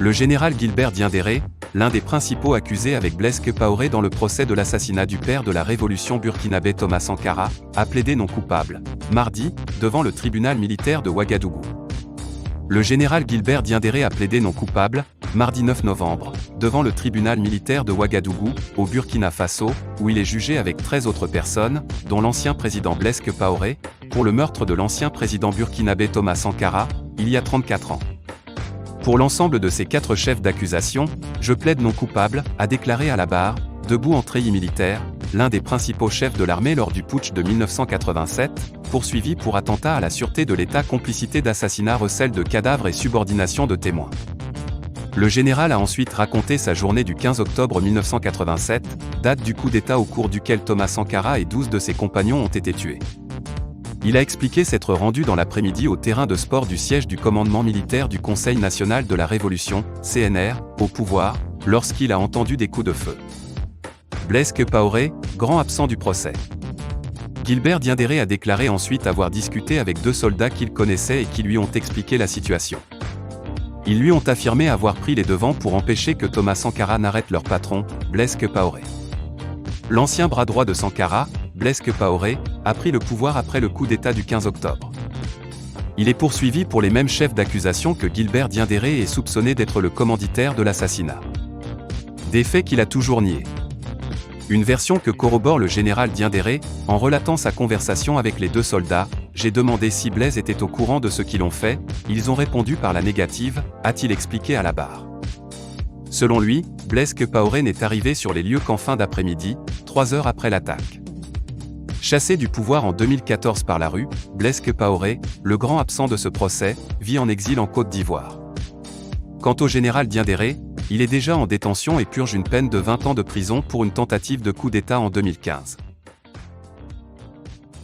Le général Guilbert Diendéré, l'un des principaux accusés avec Blaise Compaoré dans le procès de l'assassinat du père de la révolution burkinabé Thomas Sankara, a plaidé non coupable, mardi, devant le tribunal militaire de Ouagadougou. Le général Guilbert Diendéré a plaidé non coupable, mardi 9 novembre, devant le tribunal militaire de Ouagadougou, au Burkina Faso, où il est jugé avec 13 autres personnes, dont l'ancien président Blaise Compaoré, pour le meurtre de l'ancien président burkinabé Thomas Sankara, il y a 34 ans. Pour l'ensemble de ces 4 chefs d'accusation, je plaide non coupable, a déclaré à la barre, debout en treillis militaire, l'un des principaux chefs de l'armée lors du putsch de 1987, poursuivi pour attentat à la sûreté de l'État, complicité d'assassinat, recel de cadavres et subordination de témoins. Le général a ensuite raconté sa journée du 15 octobre 1987, date du coup d'État au cours duquel Thomas Sankara et 12 de ses compagnons ont été tués. Il a expliqué s'être rendu dans l'après-midi au terrain de sport du siège du commandement militaire du Conseil national de la Révolution, CNR, au pouvoir, lorsqu'il a entendu des coups de feu. Blaise Compaoré, grand absent du procès. Guilbert Diendéré a déclaré ensuite avoir discuté avec 2 soldats qu'il connaissait et qui lui ont expliqué la situation. Ils lui ont affirmé avoir pris les devants pour empêcher que Thomas Sankara n'arrête leur patron, Blaise Compaoré. L'ancien bras droit de Sankara, Blaise Compaoré, a pris le pouvoir après le coup d'État du 15 octobre. Il est poursuivi pour les mêmes chefs d'accusation que Guilbert Diendéré et est soupçonné d'être le commanditaire de l'assassinat. Des faits qu'il a toujours niés. Une version que corrobore le général Diendéré, en relatant sa conversation avec les 2 soldats. J'ai demandé si Blaise était au courant de ce qu'ils ont fait, ils ont répondu par la négative, a-t-il expliqué à la barre. Selon lui, Blaise Compaoré n'est arrivé sur les lieux qu'en fin d'après-midi, 3 heures après l'attaque. Chassé du pouvoir en 2014 par la rue, Blaise Compaoré, le grand absent de ce procès, vit en exil en Côte d'Ivoire. Quant au général Diendéré, il est déjà en détention et purge une peine de 20 ans de prison pour une tentative de coup d'État en 2015.